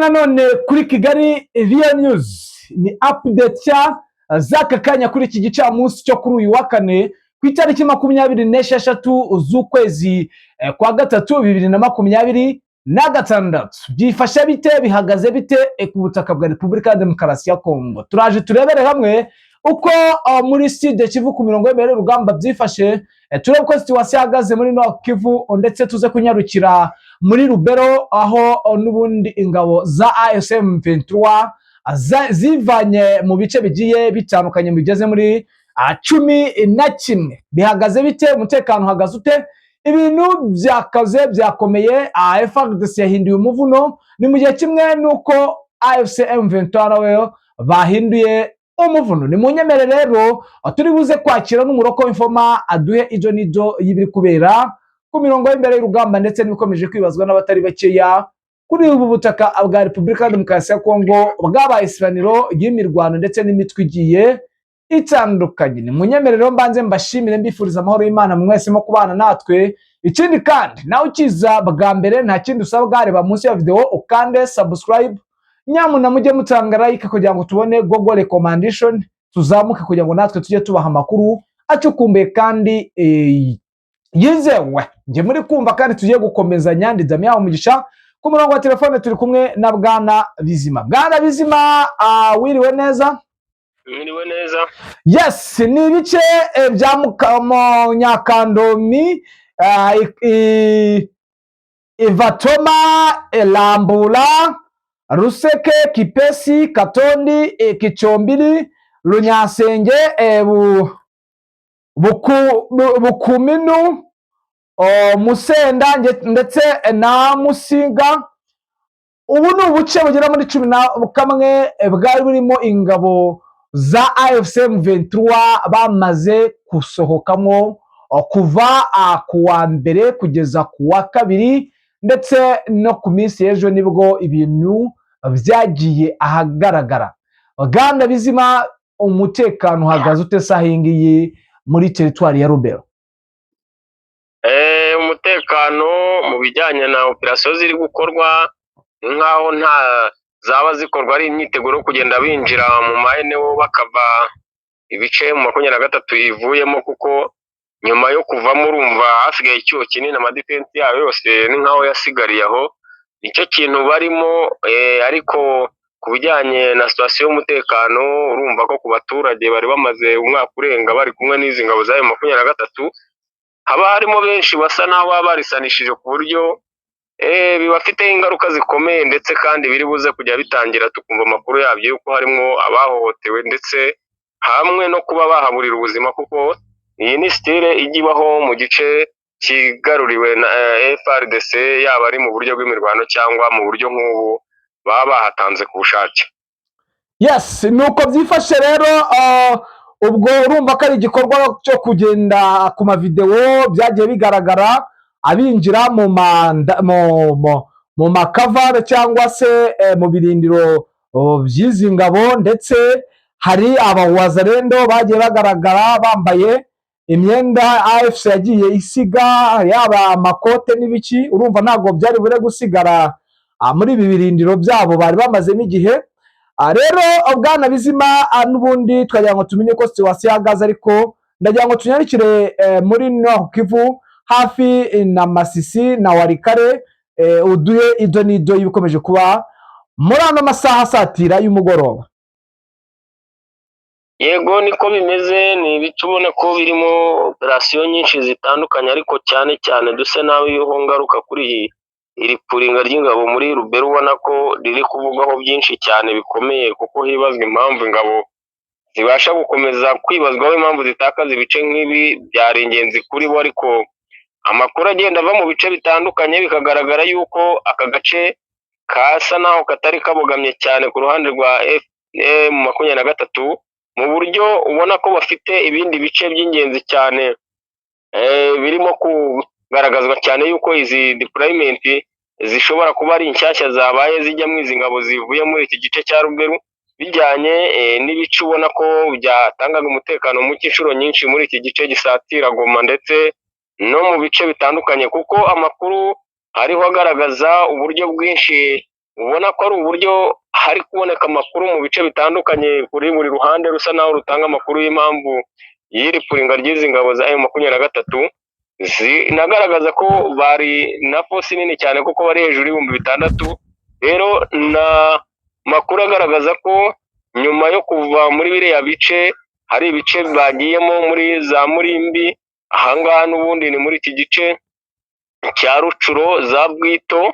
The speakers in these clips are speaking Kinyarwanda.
nanone kuri Kigali Real News ni update z'aka kanya kuri iki gicamunsi cyo kuri uyu wa kane ku itariki 26 z'ukwezi kwa gatatu 2026. Byifashe bite, bihagaze bite ku butaka bwa Repubulika ya Demokarasi ya Kongo? Turaje turebere hamwe uko muri Sud Kivu ku mirongo y'embere rugamba byifashe, turebe ko situation ihagaze muri Nord Kivu, ndetse tuze kunyarukira muri Rubero aho nubundi ingabo za AFC 23 zivanye mu bice bigiye bitandukanye bigeze muri 11. Bihagaze bite, umutekano uhagaze ute? Ibintu byakaze byakomeye, FARDC yahinduye umuvuno, ni mu gihe kimwe nuko AFC 23 nawe bahinduye umuvuno. Ni munyemere rero turi buze kwakira n'umuroko w'infoma aduhe ijo nijo y'ibiri kubera ku mirongo y'imbere y'urugamba, ndetse n'ibikomeje kwibazwa n'abatari bakeya kuri ubu butaka bwa Repubulika ya Demokarasi ya Kongo bwabaye isibaniro y'imirwano ndetse n'imitwe igiye itandukanye. Ni munyemerero mbanze mbashimire, mbifuriza amahoro y'Imana mwese mo kubana natwe. Ikindi kandi nawe ukiza bwa mbere nta kindi usabwa, areba munsi ya video ukande subscribe, nyamuna mujye mutanga like kugira ngo tubone Google recommendation, tuzamuke kugira ngo natwe tujye tubaha amakuru acukumbuye kandi yizewe. Nje muri kumva kandi tugiye gukomeza nyandi Damien umugisha. Ku murongo wa telefone turi kumwe na Bwana Bizima. Bwana Bizima, wiriwe neza? Mwiriwe neza. Yes, ni ibice bya Mukamo, Nyakandomi, Ivatoma, Elambula, Ruseke, Kipesi, Katondi, Kichombiri, Lunyasenge, Bukuminu, Musenda ndetse na Musinga. Ubu ni ubuce bugera muri 11 bwari burimo ingabo za AFC 23 bamaze gusohokamo kuva ku wa mbere kugeza ku wa kabiri, ndetse no ku minsi y'ejo nibwo ibintu byagiye ahagaragara. Bwana Bizima, umutekano uhagaze ute sahingiye muri teritwari ya Rubero? Umutekano mu bijyanye na operasiyo ziri gukorwa nkaho nta zaba zikorwa, ari imyiteguro kugenda binjira mu mahene bo bakava ibice mu 23 ivuyemo, kuko nyuma yo kuvamo urumva hasigaye icyuho kinini, amadefense yayo yose ni nkaho yasigariye aho. Nicyo kintu barimo, ariko ku bijyanye na situation y'umutekano urumva ko ku baturage bari bamaze umwaka urenga bari kumwe n'izi ngabo za 23, haba harimo benshi basa naho barisanishije ku buryo bibafiteho ingaruka zikomeye, ndetse kandi biri buze kujya bitangira tukumva amakuru yabyo yuko harimo abahohotewe ndetse hamwe no kuba bahaburira ubuzima, kuko iyi ni style igibaho mu gice kigaruriwe na FARDC, yaba ari mu buryo bw'imirwano cyangwa mu buryo nk'ubu baba bahatanze ku bushake. Yes, nuko byifashe rero. Ubwo urumva ko ari igikorwa cyo kugenda ku mavideo byagiye bigaragara abinjira mu makavare cyangwa se mu birindiro by'izi ngabo, ndetse hari abawazarendo bagiye bagaragara bambaye imyenda AFC yagiye isiga, yaba amakote n'ibiki. Urumva ntabwo byari bure gusigara muri ibi birindiro byabo bari bamazemo igihe. Rero Bwana Bizima, n'ubundi twagira ngo tumenye ko situation ihagaze, ariko ndagira ngo tunyarukire muri Nord Kivu hafi na Masisi na Warikare, uduye ido nido y'ibikomeje kuba muri ano masaha asatira y'umugoroba. Yego, niko bimeze. Ni ibice ubona ko birimo operasiyo nyinshi zitandukanye, ariko cyane cyane duse nawe iyo ngaruka kuri iri puringa ry'ingabo muri Rubero, ubona ko riri kuvugwaho byinshi cyane bikomeye, kuko hibazwa impamvu ingabo zibasha gukomeza kwibazwaho impamvu zitakaza ibice nk'ibi. Byari ingenzi kuri bo, ariko amakuru agenda ava mu bice bitandukanye bikagaragara yuko aka gace kasa naho katari kabogamye cyane ku ruhande rwa M23, mu buryo ubona ko bafite ibindi bice by'ingenzi cyane birimo kugaragazwa cyane yuko izi deployment zishobora kuba ari inshyashya zabaye zijya mu izi ngabo zivuye muri iki gice cya Rubero, bijyanye n'ibice ubona ko byatangaga umutekano muke inshuro nyinshi muri iki gice gisatira Goma ndetse no mu bice bitandukanye, kuko amakuru ariho agaragaza uburyo bwinshi ubona ko ari uburyo hari kuboneka amakuru mu bice bitandukanye kuri buri ruhande rusa naho rutanga amakuru y'impamvu y'iri puringa ry'izi ngabo za M23 zinagaragaza ko bari na fosi nini cyane kuko bari hejuru y'ibihumbi 6,000. rero na makuru agaragaza ko nyuma yo kuva muri biriya bice hari ibice bagiyemo muri za Murimbi, ahangaha n'ubundi ni muri iki gice cya Rucuro za Bwito,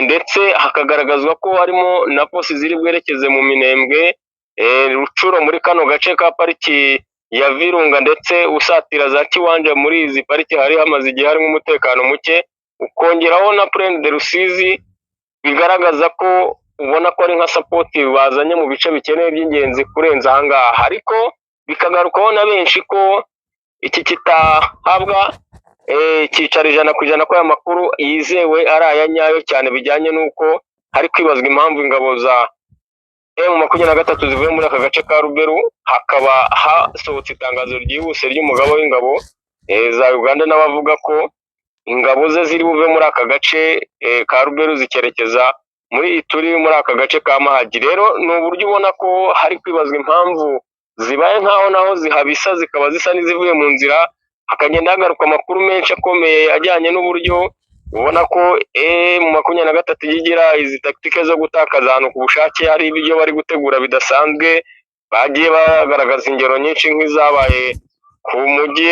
ndetse hakagaragazwa ko harimo na posi ziri bwerekeze mu Minembwe, Rucuro muri kano gace ka pariki ya Virunga, ndetse usatira za Kiwanja muri izi pariki hari hamaze igihe harimo umutekano muke, ukongeraho na Plaine de Rusizi, bigaragaza ko ubona ko ari nka support bazanye mu bice bikeneye by'ingenzi kurenza ahangaha, ariko bikagarukaho na benshi ko iki kitahabwa icyicaro 100% ko aya makuru yizewe ari aya nyayo cyane, bijyanye n'uko hari kwibazwa impamvu ingabo za M23 zivuye muri aka gace ka Ruberu. Hakaba hasohotse itangazo ryihuse ry'umugabo w'ingabo za Uganda n'abavuga ko ingabo ze ziri buve muri aka gace ka Ruberu zikerekeza muri Ituri muri aka gace ka Mahagi. Rero ni uburyo ubona ko hari kwibazwa impamvu zibaye nkaho naho zihabisa zikaba zisa n'izivuye mu nzira, hakagenda hagaruka amakuru menshi akomeye ajyanye n'uburyo ubona ko M23 yigira izi tactique zo gutakaza ahantu ku bushake, hari ibyo bari gutegura bidasanzwe. Bagiye bagaragaza ingero nyinshi nk'izabaye ku mujyi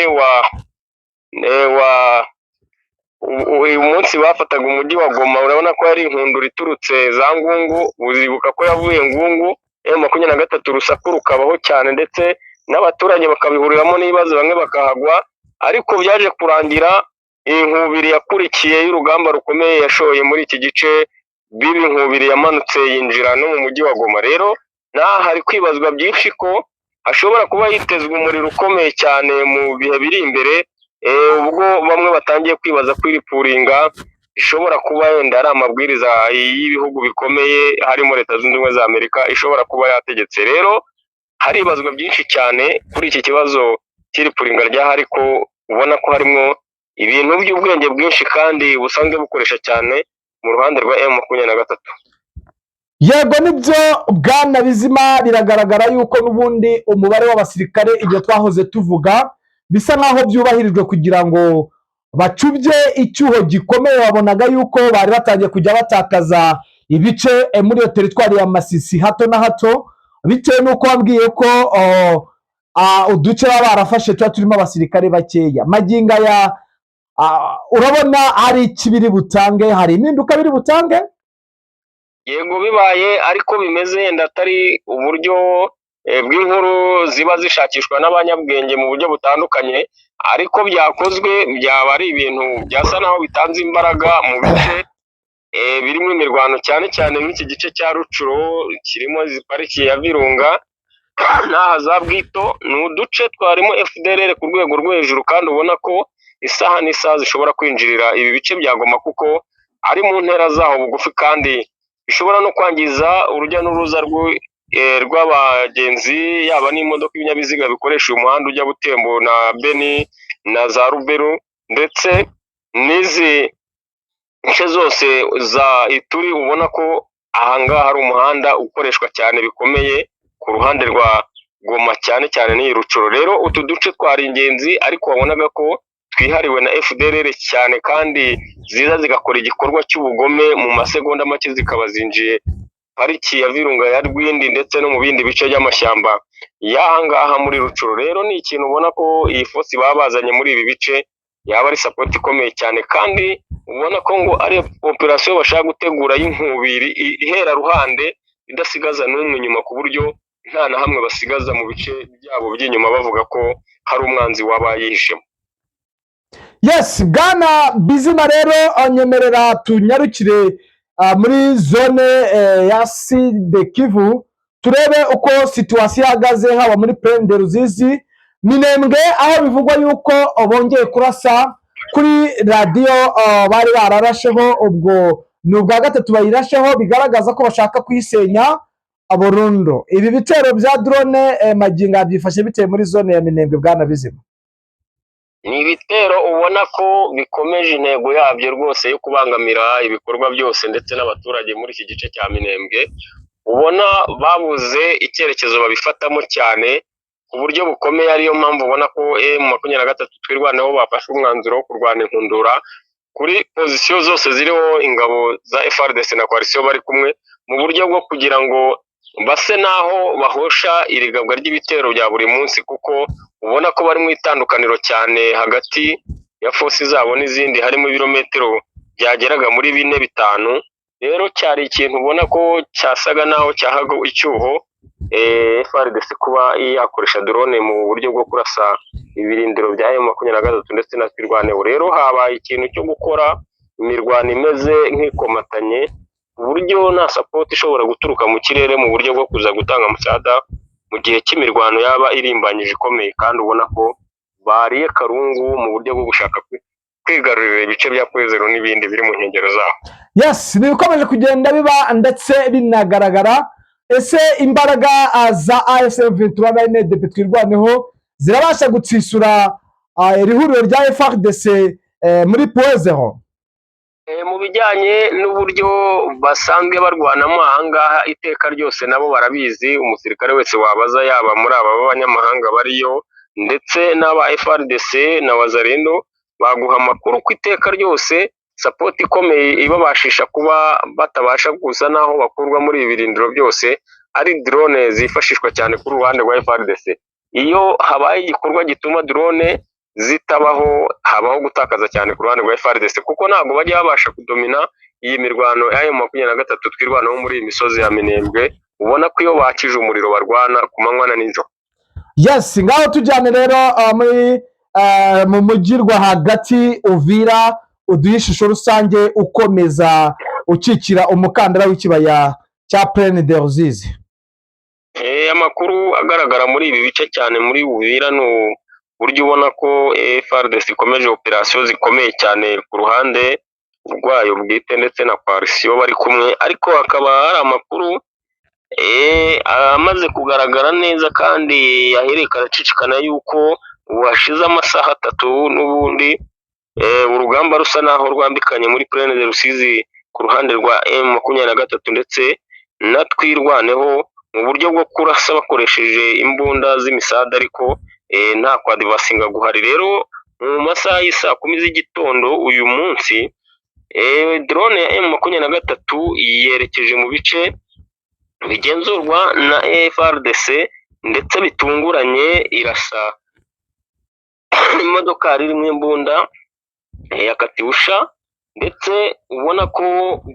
uyu munsi bafataga umujyi wa Goma, urabona ko yari inkundura iturutse za Ngungu, uzibuka ko yavuye Ngungu. M23 urusaku rukabaho cyane, ndetse n'abaturage bakabihuriramo n'ibibazo, bamwe bakahagwa, ariko byaje kurangira inkubiri yakurikiye y'urugamba rukomeye yashoye muri iki gice, bibi inkubiri yamanutse yinjira no mu mujyi wa Goma. Rero hari kwibazwa byinshi ko hashobora kuba hitezwe umuriro ukomeye cyane mu bihe biri imbere, ubwo bamwe batangiye kwibaza ko iri puringa ishobora kuba yenda ari amabwiriza y'ibihugu bikomeye harimo Leta Zunze Ubumwe za Amerika ishobora kuba yategetse. Rero haribazwa byinshi cyane kuri iki kibazo cy'iri puringa rya, ariko ubona ko harimo ibintu by'ubwenge bwinshi kandi busanzwe bukoresha cyane mu ruhande rwa M23. Yego nibyo Bwana Bizima, biragaragara yuko n'ubundi umubare w'abasirikare ibyo twahoze tuvuga bisa nkaho byubahirijwe kugira ngo bacubye icyuho gikomeye. Wabonaga yuko bari batangiye kujya batakaza ibice muri iyo teritwari ya Masisi hato na hato, bitewe n'uko wabwiye ko uduce baba barafashe tuba turimo abasirikare bakeya. Maginga ya urabona hari ikibiri butange, hari impinduka biri butange? Yego bibaye ariko bimeze yenda atari uburyo bw'inkuru ziba zishakishwa n'abanyabwenge mu buryo butandukanye, ariko byakozwe byaba ari ibintu byasa naho bitanze imbaraga mu bice birimo imirwano, cyane cyane nk'iki gice cya Rucuro kirimo izi pariki ya Virunga n'aha za Bwito. ni uduce twarimo FDLR ku rwego rwo hejuru, kandi ubona ko isaha n'isaha zishobora kwinjirira ibi bice bya Goma kuko ari mu ntera zaho bugufi, kandi bishobora no kwangiza urujya n'uruza rw'abagenzi, yaba n'imodoka, ibinyabiziga bikoresha uyu muhanda ujya Butembo na Beni na za Ruberu, ndetse n'izi nce zose za Ituri. ubona ko ahangaha hari umuhanda ukoreshwa cyane bikomeye ku ruhande rwa Goma, cyane cyane n'iyi Rucuro. Rero utu duce twari ingenzi, ariko wabonaga ko twihariwe na FDLR cyane, kandi ziza zigakora igikorwa cy'ubugome mu masegonda make zikaba zinjiye pariki ya Virunga ya Rwindi, ndetse no mu bindi bice by'amashyamba y'ahangaha muri Rucuro. Rero ni ikintu ubona ko iyi fosi baba bazanye muri ibi bice yaba ari support ikomeye cyane, kandi ubona ko ngo ari operation bashaka gutegura y'inkubiri ihera ruhande, idasigaza n'umwe inyuma, ku buryo nta na hamwe basigaza mu bice byabo by'inyuma bavuga ko hari umwanzi waba yihishemo. Yes, Bwana Bizima, rero nyemerera tunyarukire muri zone ya Sud Kivu, turebe uko situation ihagaze haba muri Plaine de Ruzizi, Minembwe, aho bivugwa yuko bongeye kurasa kuri radiyo bari bararasheho, ubwo ni ubwa gatatu bayirasheho, bigaragaza ko bashaka kuyisenya burundu. Ibi bitero bya drone magingo byifashe bitewe muri zone ya Minembwe, Bwana Bizima? ni ibitero ubona ko bikomeje intego yabyo rwose yo kubangamira ibikorwa byose ndetse n'abaturage muri iki gice cya Minembwe, ubona babuze icyerekezo babifatamo cyane ku buryo bukomeye, ariyo mpamvu ubona ko M23 twirwanaho bafashe umwanzuro wo kurwana inkundura kuri pozisiyo zose ziriho ingabo za FARDC na coalition bari kumwe, mu buryo bwo kugira ngo base naho bahosha irigabwa ry'ibitero bya buri munsi, kuko ubona ko bari mu itandukaniro cyane hagati ya force zabo n'izindi, harimo ibirometero byageraga muri 4-5. rero cyari ikintu ubona ko cyasaga naho cyahaga icyuho FARDC kuba yakoresha drone mu buryo bwo kurasa ibirindiro bya M23 ndetse na twirwaneho. Rero habaye ikintu cyo gukora imirwano imeze nk'ikomatanye, uburyo nta support ishobora guturuka mu kirere mu buryo bwo kuza gutanga musada mu gihe cy'imirwano yaba irimbanyije ikomeye, kandi ubona ko bariye karungu mu buryo bwo gushaka kwigarurira ibice bya Kwezero n'ibindi biri mu nkengero zaho. Yes, bikomeje kugenda biba ndetse binagaragara. Ese imbaraga za AFC M23 na NDP twirwaneho zirabasha gutsisura irihuriro rya FARDC muri Kwezero? Mu bijyanye n'uburyo basanzwe barwanamo ahangaha iteka ryose nabo barabizi, umusirikare wese wabaza yaba muri aba b'abanyamahanga bariyo ndetse n'aba FARDC na Wazalendo baguha amakuru ku iteka ryose support ikomeye ibabashisha kuba batabasha gusa naho bakurwa muri ibi birindiro byose ari drone zifashishwa cyane kuri ruhande rwa FARDC. Iyo habaye igikorwa gituma drone zitabaho, habaho gutakaza cyane ku ruhande rwa FARDC, kuko ntabwo bajya babasha kudomina iyi mirwano ya M23 twirwanaho muri iyi misozi ya Minembwe, ubona ko iyo bakije umuriro barwana ku manywa na nijoro. Yes, ngaho tujyane rero mu mujyi rwagati Uvira, uduhe ishusho rusange ukomeza ukikira umukandara w'ikibaya cya Plaine de Ruzizi. Amakuru agaragara muri ibi bice cyane muri Uvira ni uburyo ubona ko FARDC ikomeje operasiyo zikomeye cyane ku ruhande rwayo bwite ndetse na coalition bari kumwe, ariko hakaba hari amakuru amaze kugaragara neza kandi yaherekana acicikana yuko washize amasaha 3 n'ubundi urugamba rusa naho rwambikanye muri Plaine de Rusizi ku ruhande rwa M23 ndetse na twirwaneho mu buryo bwo kurasa bakoresheje imbunda z'imisada, ariko nta kwadivasinga guhari. Rero mu masaha y'isa 10 z'igitondo uyu munsi drone ya M23 yerekeje mu bice bigenzurwa na FARDC ndetse bitunguranye irasa imodoka irimo imbunda ya Katyusha, ndetse ubona ko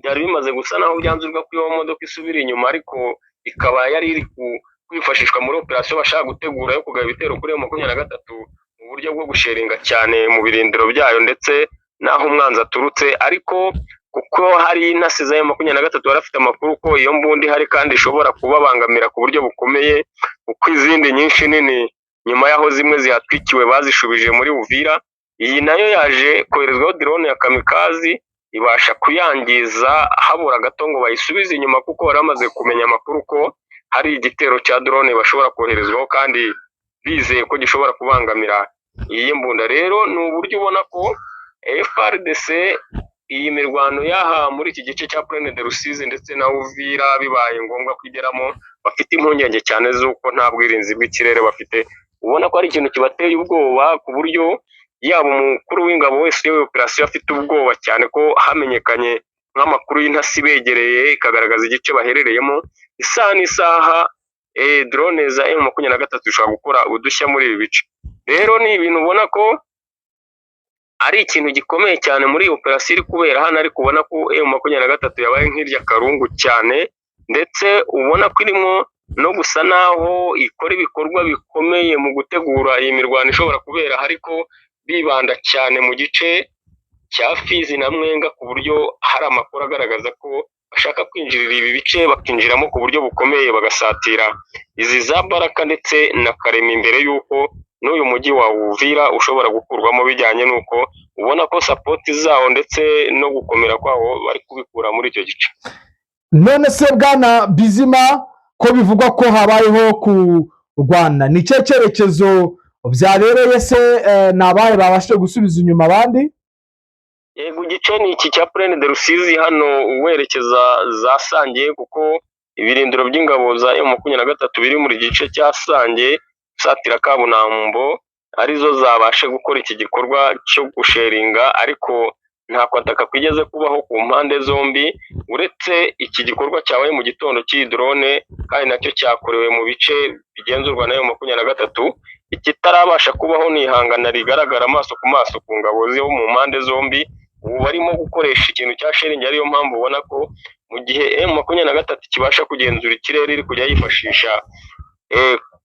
byari bimaze gusa naho byanzurwa ko iyo modoka isubira inyuma, ariko ikaba yari iri kwifashishwa muri operasiyo bashaka gutegura yo kugaba ibitero kuri M23 mu buryo bwo gusheringa cyane mu birindiro byayo ndetse naho umwanzi aturutse. Ariko kuko hari intasi za M23 barafite amakuru ko iyo mbundi hari kandi ishobora kubabangamira ku buryo bukomeye, uko izindi nyinshi nini nyuma yaho zimwe zihatwikiwe bazishubije muri Uvira, iyi nayo yaje koherezwaho drone ya kamikazi ibasha kuyangiza habura gato ngo bayisubize inyuma, kuko baramaze kumenya amakuru ko hari igitero cya drone bashobora koherezwaho kandi bizeye ko gishobora kubangamira iyi mbunda. Rero ni uburyo ubona ko FARDC iyi mirwano yaha muri iki gice cya Plaine de Rusizi ndetse na Uvira bibaye ngombwa kwigeramo, bafite impungenge cyane z'uko nta bwirinzi bw'ikirere bafite, ubona ko ari ikintu kibateye ubwoba ku buryo yaba umukuru w'ingabo wese iyo operasiyo afite ubwoba cyane ko hamenyekanye nk'amakuru y'intasi begereye ikagaragaza igice baherereyemo isaha n'isaha drone za M23 zishobora gukora udushya muri ibi bice. Rero ni ibintu ubona ko ari ikintu gikomeye cyane muri iyi operasiyo iri kubera hano, ariko ubona ko M23 yabaye nk'irya karungu cyane, ndetse ubona ko irimo no gusa naho ikora ibikorwa bikomeye mu gutegura iyi mirwano ishobora kubera, ariko bibanda cyane mu gice cya Fizi na Mwenga, ku buryo hari amakuru agaragaza ko bashaka kwinjirira ibi bice bakinjiramo ku buryo bukomeye bagasatira izi za Baraka ndetse na Karema, imbere y'uko n'uyu mujyi wa Uvira ushobora gukurwamo, bijyanye n'uko ubona ko support zawo ndetse no gukomera kwawo bari kubikura muri icyo gice. None se bwana Bizima, ko bivugwa ko habayeho ku Rwanda, ni cyo cyerekezo byabereye se nabaye babashije gusubiza inyuma abandi? Yego, igice ni iki cya Plaine de Rusizi hano werekeza za Sange, kuko ibirindiro by'ingabo za M23 biri muri gice cya Sange satira Kabunambo arizo zabashe gukora iki gikorwa cyo gusheringa, ariko nta kwataka kwigeze kubaho ku mpande zombi, uretse iki gikorwa cyabaye mu gitondo cy'idrone kandi nacyo cyakorewe mu bice bigenzurwa na M23. Ikitarabasha kubaho ni ihangana rigaragara amaso ku maso ku ngabo zo mu mpande zombi, ubu barimo gukoresha ikintu cya sharing, ariyo mpamvu ubona ko mu gihe M23 kibasha kugenzura ikirere iri kujya yifashisha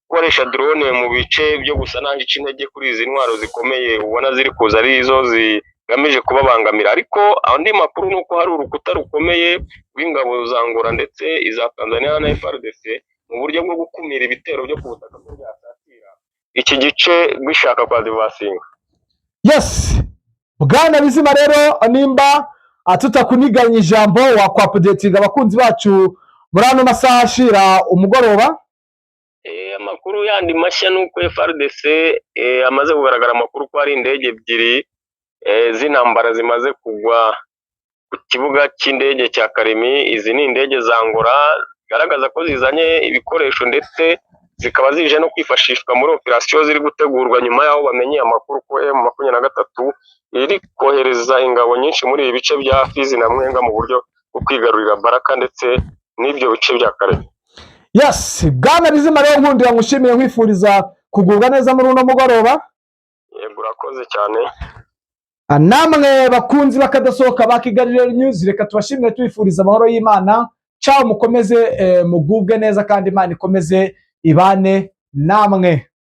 gukoresha drone mu bice byo gusa naho ica intege kuri izi ntwaro zikomeye ubona ziri kuza arizo zigamije kubabangamira. Ariko andi makuru ni uko hari urukuta rukomeye rw'ingabo za Angola ndetse iza Tanzania na FARDC mu buryo bwo gukumira ibitero byo ku butaka byasatira iki gice bishaka kwa divasinga. Yes, Bwana Bizima, rero nimba tutakuniganya ijambo wakwapudetinga abakunzi bacu muri ano masaha ashira umugoroba. Amakuru yandi mashya nuko FARDC amaze kugaragara amakuru ko hari indege ebyiri z'intambara zimaze kugwa ku kibuga cy'indege cya Karemi. Izi ni indege za Angola zigaragaza ko zizanye ibikoresho ndetse zikaba zije no kwifashishwa muri operasiyo ziri gutegurwa nyuma y'aho bamenye amakuru ko M23 iri kohereza ingabo nyinshi muri ibi bice bya Fizi na Mwenga mu buryo bwo kwigarurira Baraka ndetse n'ibyo bice bya Karemi. Yes, Bwana Bizima, rero nkundira ngushimire nkwifuriza kugubwa neza muri uno mugoroba. Yego, urakoze cyane. Namwe bakunzi bakadasohoka ba Kigali News, reka tubashimire tubifuriza amahoro y'Imana. Ciao, mukomeze mugubwe neza kandi Imana ikomeze ibane namwe.